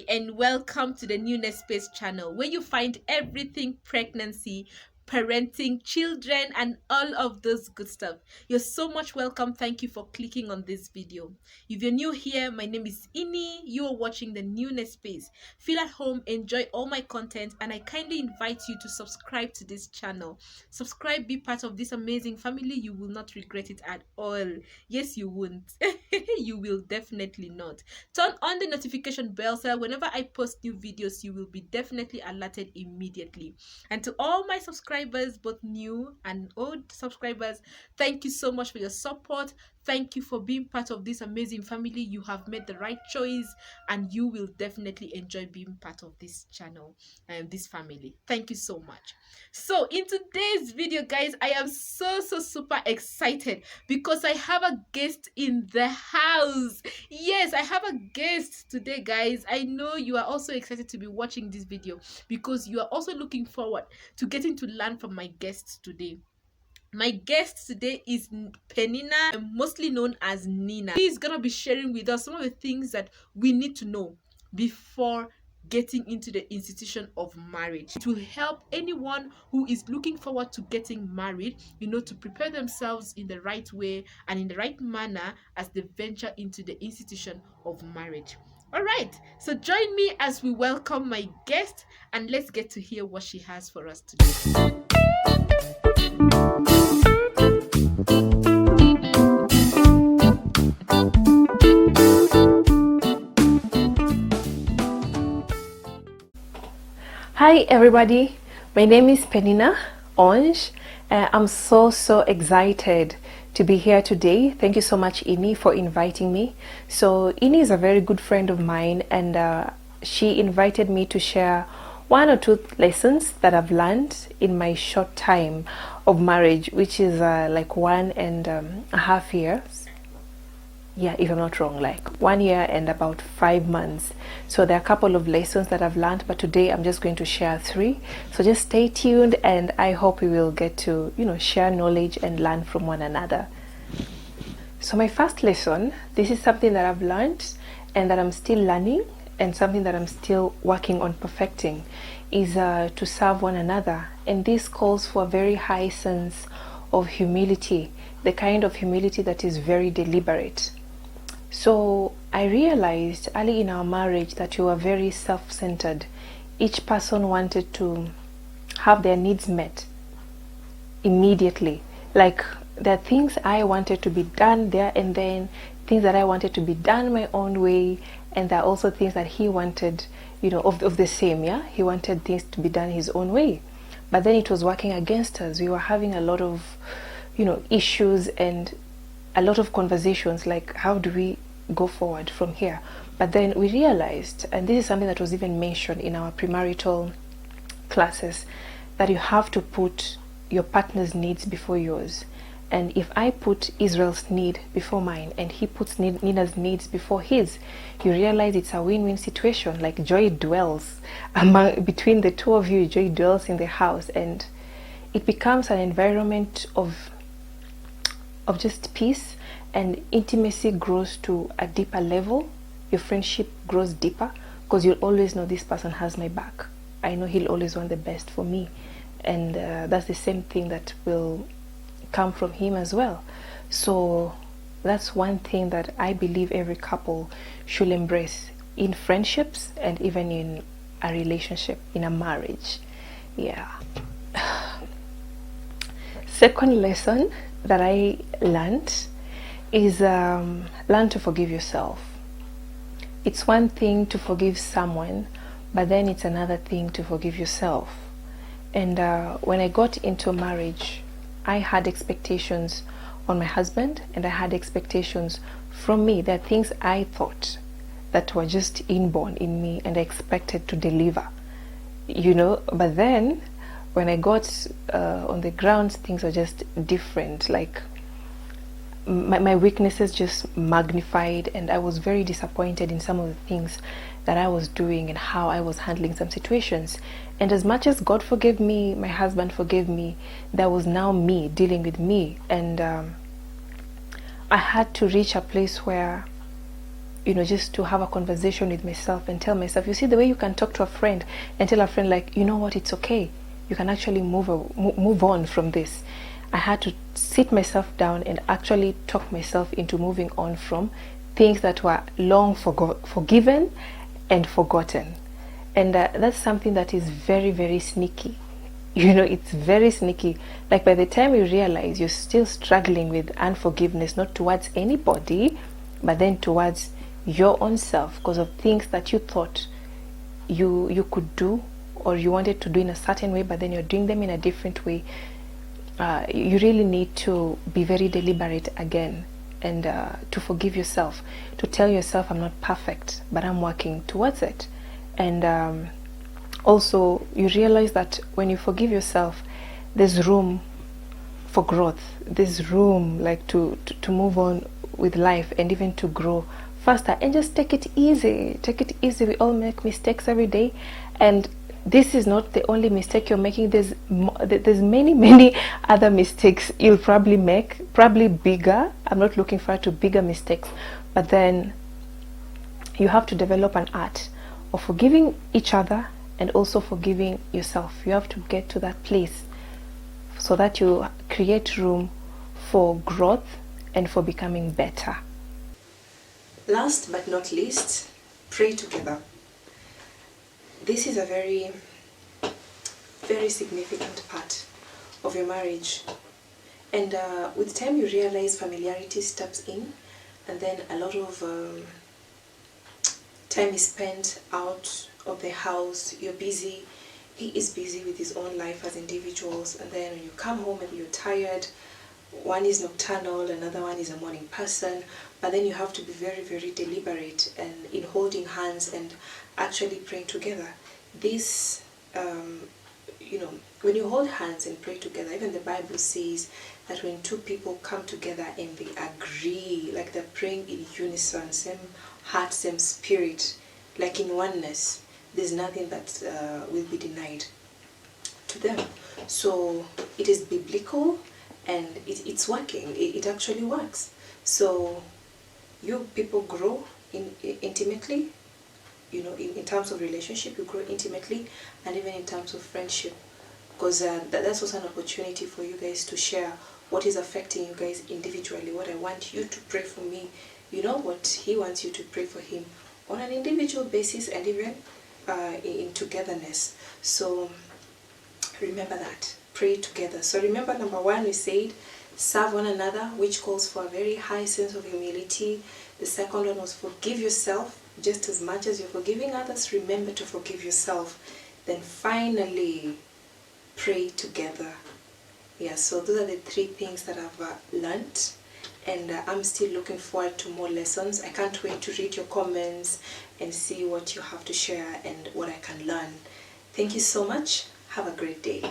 and welcome to the Newness Space channel, where you find everything pregnancy, parenting, children, and all of those good stuff. You're so much welcome. Thank you for clicking on this video. If you're new here, my name is Ini. You are watching the Newness Space. Feel at home, enjoy all my content, and I kindly invite you to subscribe to this channel. Subscribe, be part of this amazing family. You will not regret it at all. Yes, you won't. You will definitely not. Turn on the notification bell so that whenever I post new videos, you will be definitely alerted immediately. And to all my subscribers, both new and old subscribers, thank you so much for your support. Thank you for being part of this amazing family. You have made the right choice, and you will definitely enjoy being part of this channel and this family. Thank you so much. So in today's video, guys, I am so super excited because I have a guest in the house. Yes, I have a guest today, guys. I know you are also excited to be watching this video because you are also looking forward to getting to learn from my guest today. My guest today is Penninah, mostly known as Nina. She is gonna be sharing with us some of the things that we need to know before getting into the institution of marriage. It will help anyone who is looking forward to getting married, to prepare themselves in the right way and in the right manner as they venture into the institution of marriage. All right, so join me as we welcome my guest, and let's get to hear what she has for us today. Hi everybody, my name is Penninah Ange. I'm so excited to be here today. Thank you so much, Ini, for inviting me. So Ini is a very good friend of mine, and she invited me to share one or two lessons that I've learned in my short time of marriage, which is like 1.5 years. Yeah, if I'm not wrong, like 1 year and about 5 months. So there are a couple of lessons that I've learned, but today I'm just going to share 3. So just stay tuned, and I hope we will get to, share knowledge and learn from one another. So my first lesson, this is something that I've learned and that I'm still learning, and something that I'm still working on perfecting, is to serve one another. And this calls for a very high sense of humility, the kind of humility that is very deliberate. So I realized early in our marriage that we were very self-centered. Each person wanted to have their needs met immediately. Like, there are things I wanted to be done there and then, things that I wanted to be done my own way, and there are also things that he wanted, of the same, yeah? He wanted things to be done his own way. But then it was working against us. We were having a lot of, issues and a lot of conversations, like how do we go forward from here? But then we realized, and this is something that was even mentioned in our premarital classes, that you have to put your partner's needs before yours. And if I put Israel's need before mine and he puts Nina's needs before his, you realize it's a win-win situation. Like, joy dwells between the two of you. Joy dwells in the house, and it becomes an environment of just peace, and intimacy grows to a deeper level. Your friendship grows deeper because you'll always know this person has my back. I know he'll always want the best for me, and that's the same thing that will come from him as well. So that's one thing that I believe every couple should embrace in friendships and even in a relationship, in a marriage. Yeah. Second lesson that I learned is learn to forgive yourself. It's one thing to forgive someone, but then it's another thing to forgive yourself. And when I got into marriage, I had expectations on my husband, and I had expectations from me. There are things I thought that were just inborn in me and I expected to deliver, but then when I got on the ground, things were just different. Like, my weaknesses just magnified, and I was very disappointed in some of the things that I was doing and how I was handling some situations. And as much as God forgave me, my husband forgave me, that was now me dealing with me. And I had to reach a place where just to have a conversation with myself and tell myself, you see, the way you can talk to a friend and tell a friend, like, you know what, it's okay, you can actually move on from this. I had to sit myself down and actually talk myself into moving on from things that were long forgiven and forgotten. And that's something that is very, very sneaky. It's very sneaky. Like, by the time you realize, you're still struggling with unforgiveness, not towards anybody, but then towards your own self, because of things that you thought you could do, or you wanted to do in a certain way, but then you're doing them in a different way. You really need to be very deliberate again, and to forgive yourself, to tell yourself, I'm not perfect, but I'm working towards it. And also, you realize that when you forgive yourself, there's room for growth. There's room, like, to move on with life and even to grow faster. And just take it easy. Take it easy. We all make mistakes every day, and this is not the only mistake you're making. There's many other mistakes you'll probably make, probably bigger. I'm not looking forward to bigger mistakes, but then you have to develop an art of forgiving each other and also forgiving yourself. You have to get to that place so that you create room for growth and for becoming better. Last but not least, pray together. This is a very, very significant part of your marriage. And with time you realize familiarity steps in, and then a lot of time is spent out of the house. You're busy. He is busy with his own life as individuals, and then when you come home, maybe you're tired. One is nocturnal, another one is a morning person, but then you have to be very, very deliberate and in holding hands and actually praying together. This, when you hold hands and pray together, even the Bible says that when two people come together and they agree, like they're praying in unison, same heart, same spirit, like in oneness, there's nothing that will be denied to them. So it is biblical, and it's working. It actually works. So you people grow intimately, in terms of relationship, you grow intimately, and even in terms of friendship, because that's also an opportunity for you guys to share what is affecting you guys individually. What I want you to pray for me, what he wants you to pray for him on an individual basis, and even in togetherness. So remember that. Pray together. So remember, number one, we said serve one another, which calls for a very high sense of humility. The second one was forgive yourself. Just as much as you're forgiving others, remember to forgive yourself. Then finally, pray together. Yeah, so those are the three things that I've learned, and I'm still looking forward to more lessons. I can't wait to read your comments and see what you have to share and what I can learn. Thank you so much. Have a great day.